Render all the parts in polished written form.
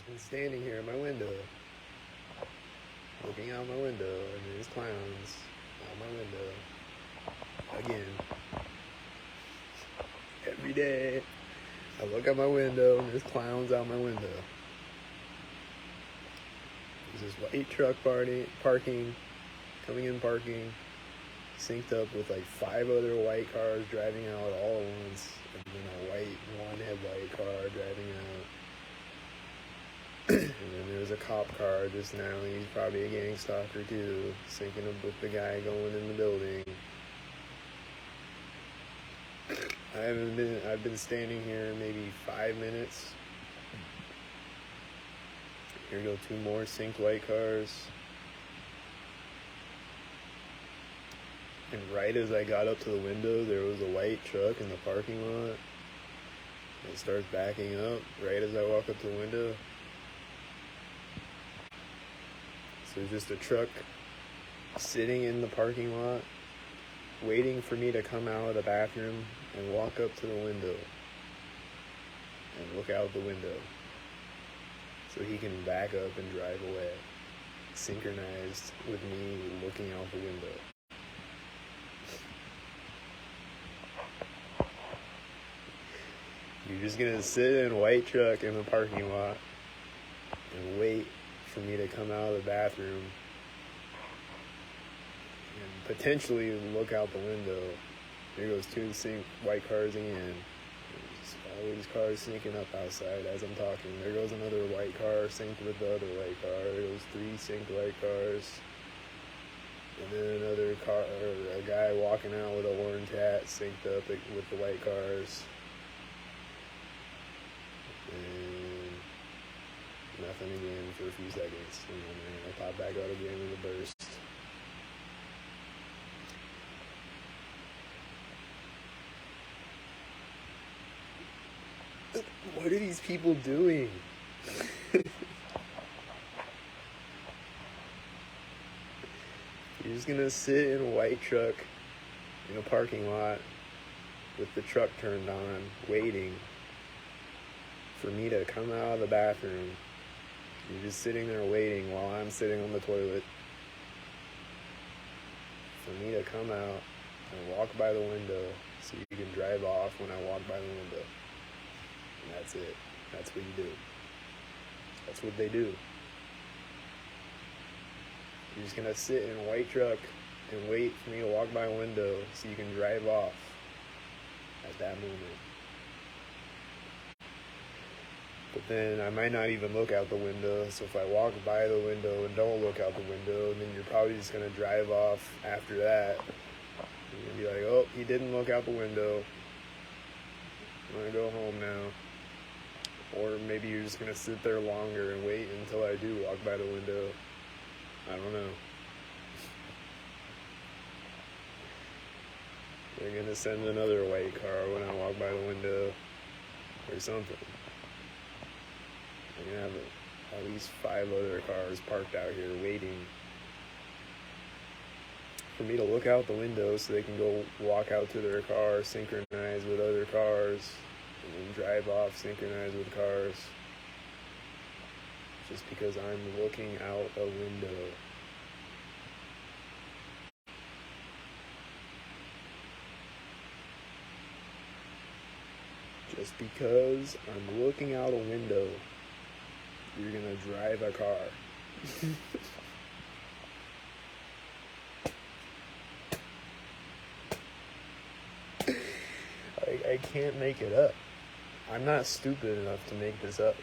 just been standing here at my window, looking out my window, and there's clowns out my window. Again. Every day, I look out my window, and there's clowns out my window. There's this white truck parking, coming in parking, synced up with like 5 other white cars driving out all at once, and then a white one-headlight car driving out. And then there's a cop car just now. He's probably a gang stalker too, syncing up with the guy going in the building. I've been standing here maybe 5 minutes. Here go 2 more synced white cars. And right as I got up to the window, there was a white truck in the parking lot. It starts backing up right as I walk up to the window. So there's just a truck sitting in the parking lot, waiting for me to come out of the bathroom and walk up to the window and look out the window so he can back up and drive away, synchronized with me looking out the window. You're just gonna sit in a white truck in the parking lot and wait for me to come out of the bathroom and potentially look out the window. Here goes 2 synced white cars again. There's all these cars syncing up outside as I'm talking. There goes another white car synced with the other white car. There goes 3 synced white cars. And then another car, or a guy walking out with an orange hat synced up with the white cars. And nothing again for a few seconds. And then they're gonna pop back out again in a burst. What are these people doing? You're just gonna sit in a white truck in a parking lot with the truck turned on, waiting for me to come out of the bathroom. You're just sitting there waiting while I'm sitting on the toilet for me to come out and walk by the window so you can drive off when I walk by the window. And that's it. That's what you do. That's what they do. You're just gonna sit in a white truck and wait for me to walk by a window so you can drive off at that moment. But then I might not even look out the window, so if I walk by the window and don't look out the window, then you're probably just gonna drive off after that. You're gonna be like, oh, he didn't look out the window. I'm gonna go home now. Or maybe you're just gonna sit there longer and wait until I do walk by the window. I don't know. They're gonna send another white car when I walk by the window or something. They're gonna have at least 5 other cars parked out here waiting for me to look out the window so they can go walk out to their car, synchronize with other cars, and then drive off, synchronize with cars, just because I'm looking out a window. Just because I'm looking out a window, you're gonna drive a car. I can't make it up. I'm not stupid enough to make this up.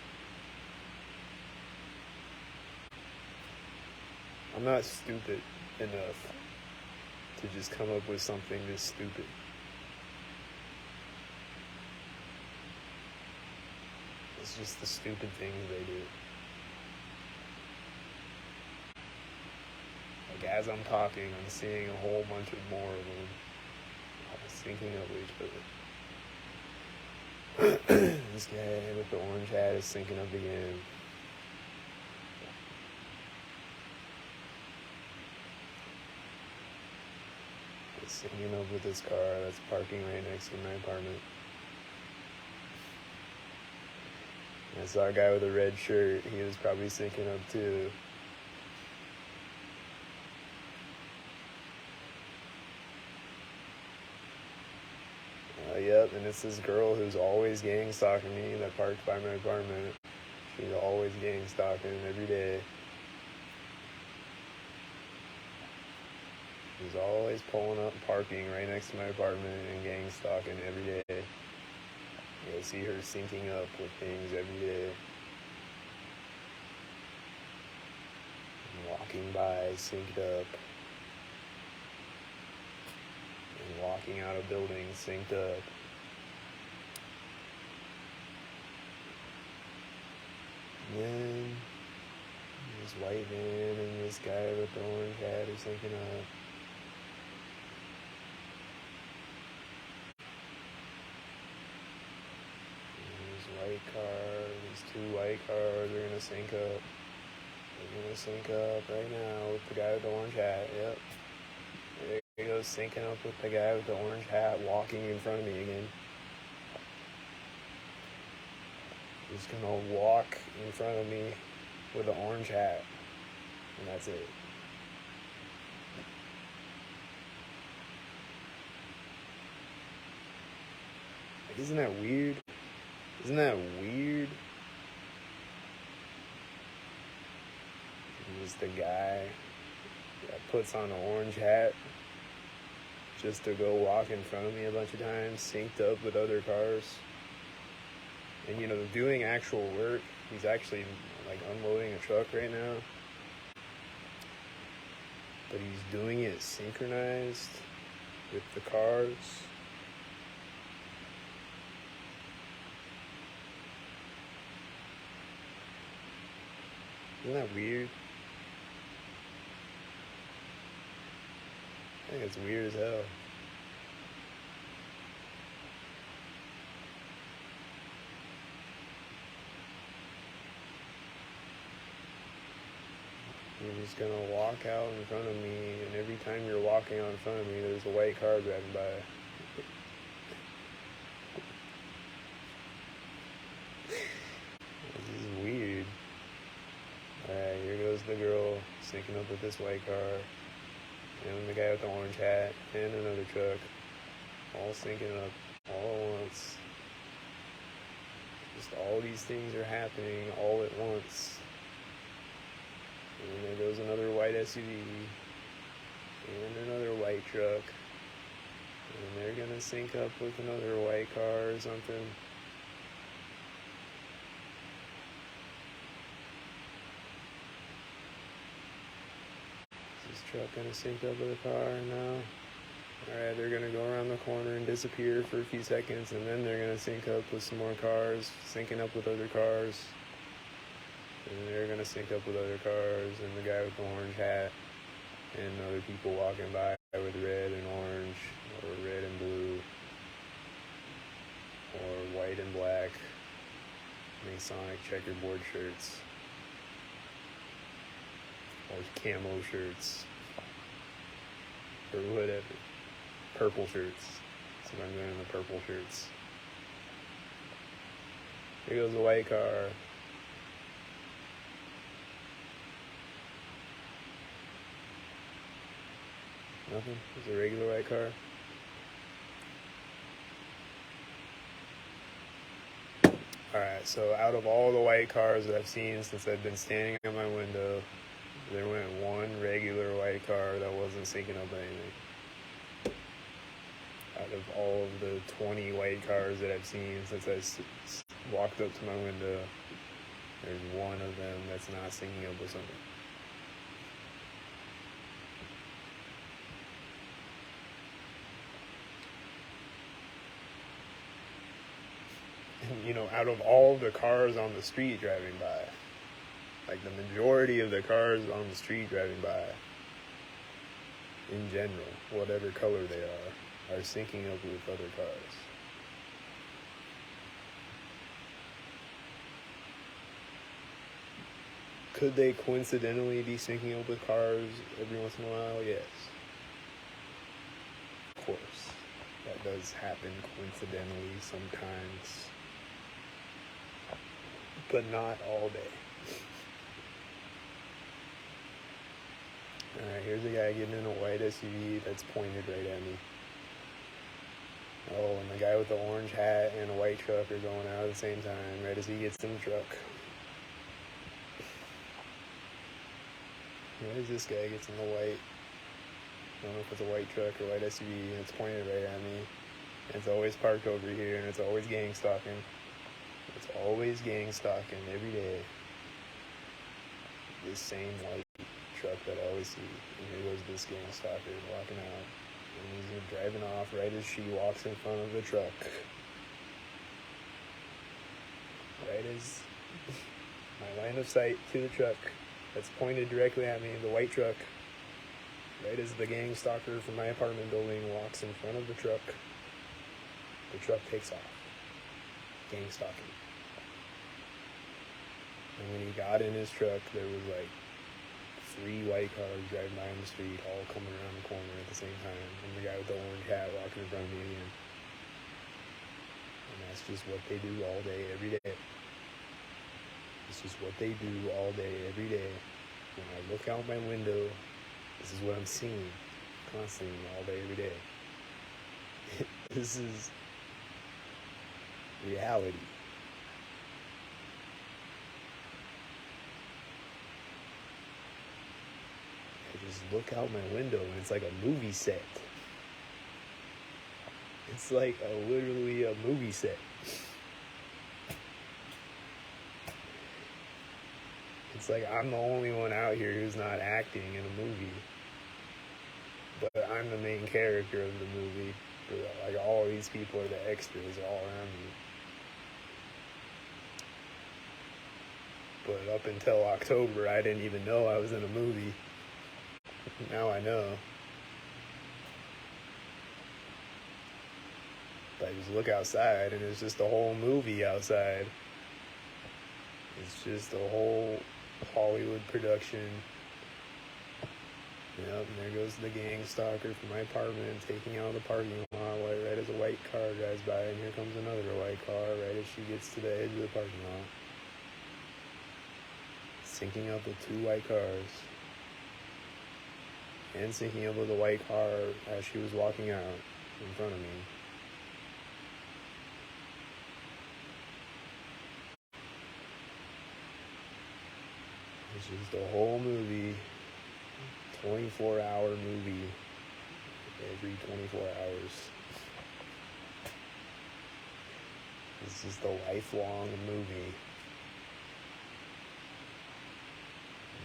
I'm not stupid enough to just come up with something this stupid. It's just the stupid things they do. Like as I'm talking, I'm seeing a whole bunch of more of them all syncing up with each other. This guy with the orange hat is syncing up again. He's syncing up with this car that's parking right next to my apartment. I saw a guy with a red shirt. He was probably syncing up too. Yep, and it's this girl who's always gang stalking me that parked by my apartment. She's always gang stalking every day. She's always pulling up and parking right next to my apartment and gang stalking every day. You'll see her syncing up with things every day. And walking by, synced up. And walking out of buildings, synced up. And then this white van and this guy with the orange hat are syncing up. White car, these two white cars are gonna sync up. They're gonna sync up right now with the guy with the orange hat. Yep. There he goes, syncing up with the guy with the orange hat walking in front of me again. He's gonna walk in front of me with an orange hat. And that's it. Like, isn't that weird? Isn't that weird? Just the guy that puts on an orange hat just to go walk in front of me a bunch of times, synced up with other cars. And, you know, doing actual work. He's actually, like, unloading a truck right now. But he's doing it synchronized with the cars. Isn't that weird? I think it's weird as hell. You're just gonna walk out in front of me, and every time you're walking out in front of me, there's a white car driving by. This is weird. Alright, here goes the girl syncing up with this white car, and the guy with the orange hat, and another truck, all syncing up all at once. Just all these things are happening all at once. And there goes another white SUV, and another white truck, and they're gonna sync up with another white car or something. Is this truck gonna sync up with a car now? Alright, they're gonna go around the corner and disappear for a few seconds, and then they're gonna sync up with some more cars, syncing up with other cars. And they're gonna sync up with other cars, and the guy with the orange hat, and other people walking by with red and orange, or red and blue, or white and black, Masonic checkerboard shirts, or camo shirts, or whatever, purple shirts. So I'm doing the purple shirts. Here goes the white car. Nothing? It's a regular white car. Alright, so out of all the white cars that I've seen since I've been standing at my window, there went one regular white car that wasn't syncing up anything. Out of all of the 20 white cars that I've seen since I walked up to my window, there's one of them that's not syncing up with something. You know, out of all the cars on the street driving by, like the majority of the cars on the street driving by, in general, whatever color they are syncing up with other cars. Could they coincidentally be syncing up with cars every once in a while? Yes. Of course. That does happen coincidentally sometimes. but not all day. Alright, here's a guy getting in a white SUV that's pointed right at me. Oh, and the guy with the orange hat and a white truck are going out at the same time, right as he gets in the truck. Right as this guy gets in the white, I don't know if it's a white truck or white SUV, and it's pointed right at me. And it's always parked over here, and it's always gang stalking. It's always gang stalking every day. This same white truck that I always see. And here goes this gang stalker walking out. And he's driving off right as she walks in front of the truck. Right as my line of sight to the truck that's pointed directly at me, the white truck. Right as the gang stalker from my apartment building walks in front of the truck takes off. Gang stalking. And when he got in his truck, there was like 3 white cars driving by on the street, all coming around the corner at the same time, and the guy with the orange hat walking in front of me again. And that's just what they do all day, every day. It's just what they do all day, every day. When I look out my window, this is what I'm seeing constantly, all day, every day. This is reality. I just look out my window and it's like a movie set. It's like literally a movie set. It's like I'm the only one out here who's not acting in a movie. But I'm the main character of the movie. Like all these people are the extras all around me. But up until October, I didn't even know I was in a movie. Now I know. But I just look outside and it's just a whole movie outside. It's just a whole Hollywood production. Yep, and there goes the gang stalker from my apartment taking out the parking lot right as a white car drives by, and here comes another white car right as she gets to the edge of the parking lot. Syncing up with 2 white cars. And syncing up with a white car as she was walking out in front of me. It's just a whole movie, 24-hour movie, every 24 hours. It's just a lifelong movie.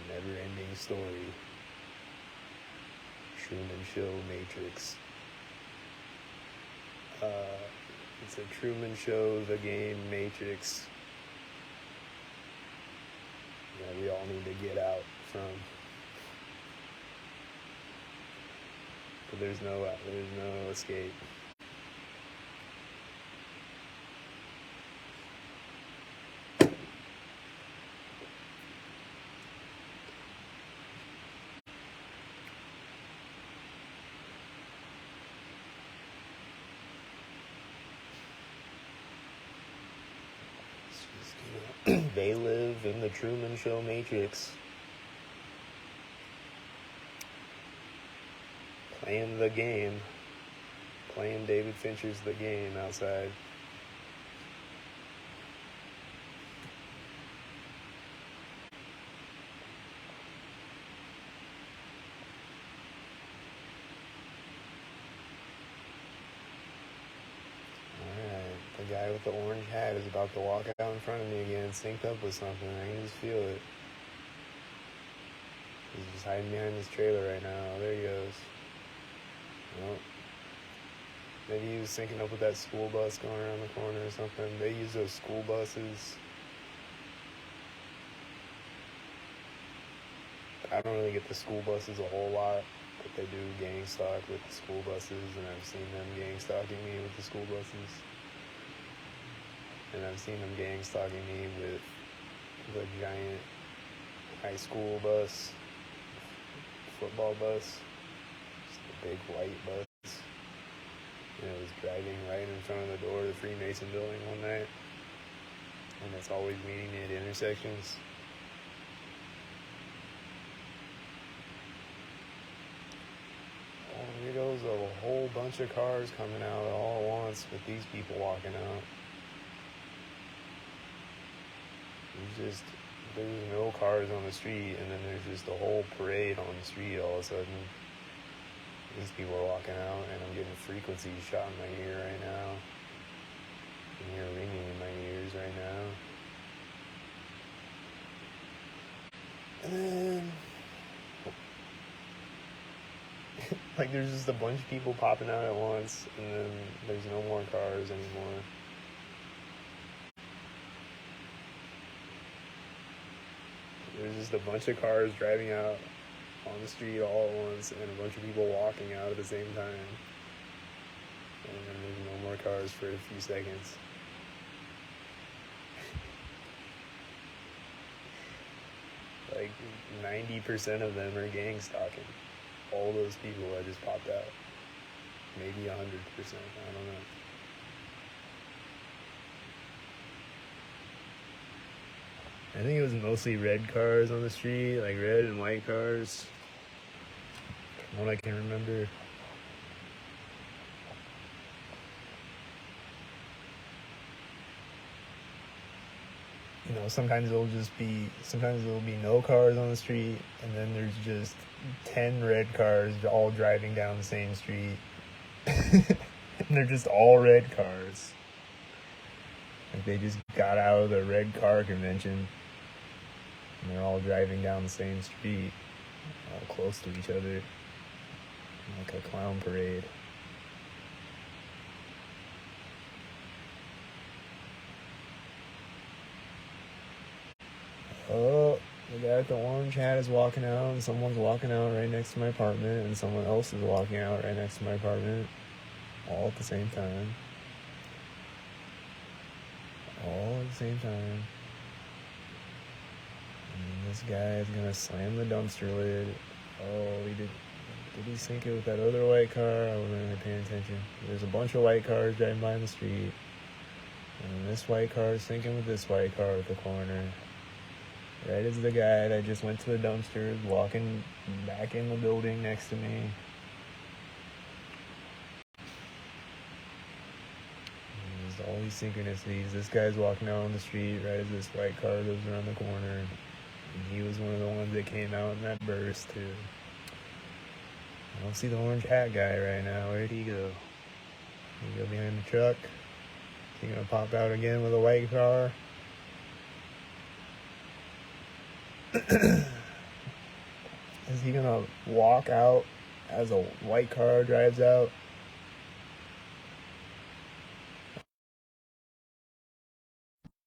Never-ending story. Truman Show Matrix. It's a Truman Show, the game Matrix. That we all need to get out from. But there's no escape. They live in the Truman Show Matrix. Playing the game. Playing David Fincher's The Game outside. The guy with the orange hat is about to walk out in front of me again, synced up with something. I can just feel it. He's just hiding behind this trailer right now. There he goes. Well, maybe he was syncing up with that school bus going around the corner or something. They use those school buses. I don't really get the school buses a whole lot, but they do gang stalk with the school buses, and I've seen them gang stalking me with the school buses. And I've seen them gang stalking me with the giant high school bus, football bus, just a big white bus. And it was driving right in front of the door of the Freemason building one night. and it's always meeting me at intersections. Oh, here goes a whole bunch of cars coming out all at once with these people walking out. There's no cars on the street, and then there's just a whole parade on the street all of a sudden. These people are walking out, and I'm getting frequency shot in my ear right now. I can hear ringing in my ears right now. And then, like, there's just a bunch of people popping out at once, and then there's no more cars anymore. There's just a bunch of cars driving out on the street all at once, and a bunch of people walking out at the same time. And then there's no more cars for a few seconds. Like 90% of them are gang stalking. All those people that just popped out. Maybe 100%, I don't know. I think it was mostly red cars on the street, like red and white cars. From what I can remember. You know, sometimes there'll be no cars on the street, and then there's just 10 red cars all driving down the same street. And they're just all red cars. Like they just got out of the red car convention. And they're all driving down the same street, all close to each other, like a clown parade. Oh, the guy with the orange hat is walking out, and someone's walking out right next to my apartment, and someone else is walking out right next to my apartment, all at the same time. All at the same time. And this guy is gonna slam the dumpster lid. Oh, did he sink it with that other white car? I wasn't really paying attention. There's a bunch of white cars driving by in the street. And this white car is sinking with this white car at the corner. Right as the guy that just went to the dumpster is walking back in the building next to me. And there's all these synchronicities. This guy's walking out on the street right as this white car goes around the corner. And he was one of the ones that came out in that burst too. I don't see the orange hat guy right now. Where'd he go? Did he go behind the truck? Is he gonna pop out again with a white car? Is he gonna walk out as a white car drives out?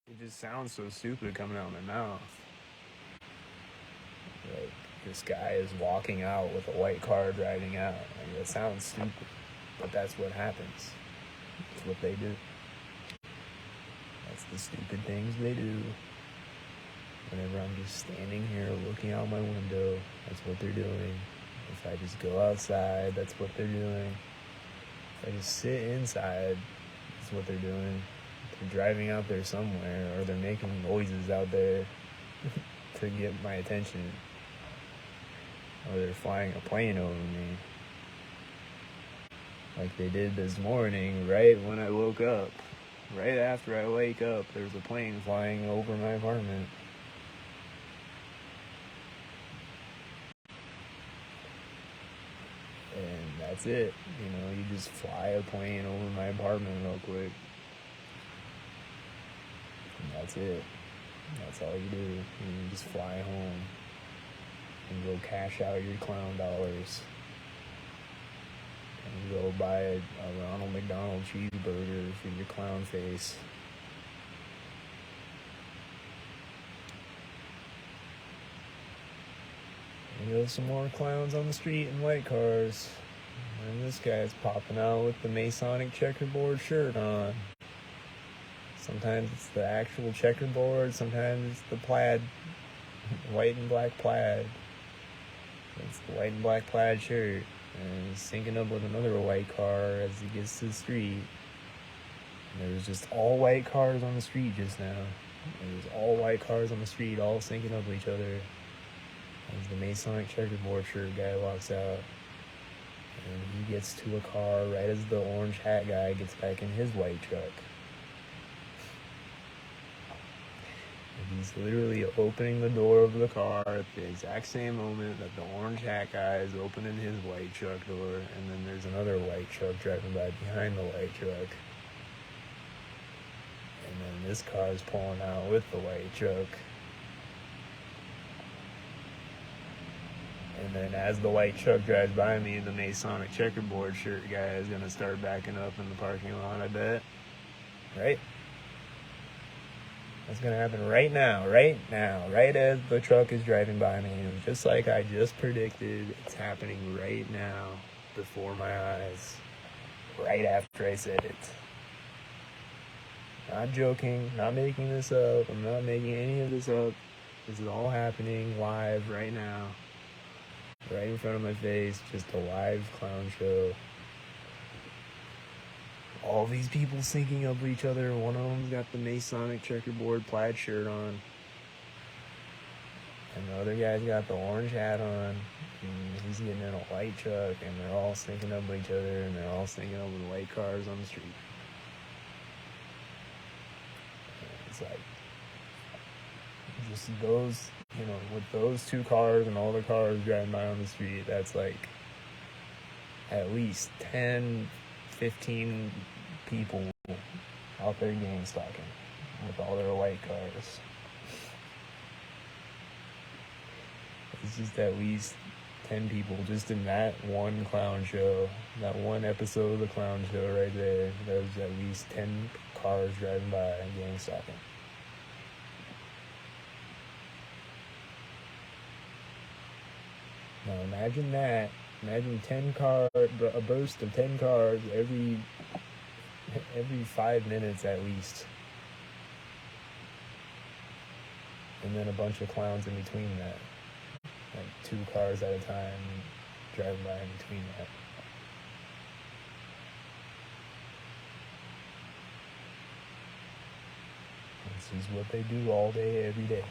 It just sounds so stupid coming out of my mouth. Like, this guy is walking out with a white car driving out. Like, that sounds stupid, but that's what happens. That's what they do. That's the stupid things they do. Whenever I'm just standing here looking out my window, that's what they're doing. If I just go outside, that's what they're doing. If I just sit inside, that's what they're doing. They're driving out there somewhere, or they're making noises out there to get my attention. Or they're flying a plane over me. Like they did this morning, right when I woke up. Right after I wake up, there's a plane flying over my apartment. And that's it. You know, you just fly a plane over my apartment real quick. And that's it. That's all you do. You just fly home and go cash out your clown dollars. And go buy a Ronald McDonald cheeseburger for your clown face. And there's some more clowns on the street in white cars. And this guy's popping out with the Masonic checkerboard shirt on. Sometimes it's the actual checkerboard, sometimes it's the plaid, white and black plaid. It's the white and black plaid shirt. And he's syncing up with another white car as he gets to the street. And there was just all white cars on the street just now. And there's all white cars on the street, all syncing up with each other. As the Masonic checkerboard shirt guy walks out, and he gets to a car right as the orange hat guy gets back in his white truck. And he's literally opening the door of the car at the exact same moment that the orange hat guy is opening his white truck door, and then there's another white truck driving by behind the white truck. And then this car is pulling out with the white truck. And then as the white truck drives by me, the Masonic checkerboard shirt guy is going to start backing up in the parking lot, I bet. Right? That's going to happen right now, right as the truck is driving by me. And just like I just predicted, it's happening right now before my eyes, right after I said it. Not joking, not making this up. I'm not making any of this up. This is all happening live right now. Right in front of my face, just a live clown show. All these people syncing up with each other. One of them's got the Masonic checkerboard plaid shirt on. And the other guy's got the orange hat on. And he's getting in a white truck. And they're all syncing up with each other. And they're all syncing up with white cars on the street. And it's like, just those, with those two cars and all the cars driving by on the street, that's like at least 10, 15 people out there gang stalking with all their white cars. It's just at least 10 people just in that one clown show, that one episode of the clown show right there. There's at least 10 cars driving by and gang stalking. Now imagine that. Imagine a burst of 10 cars every 5 minutes at least. And then a bunch of clowns in between that. Like 2 cars at a time driving by in between that. This is what they do all day, every day.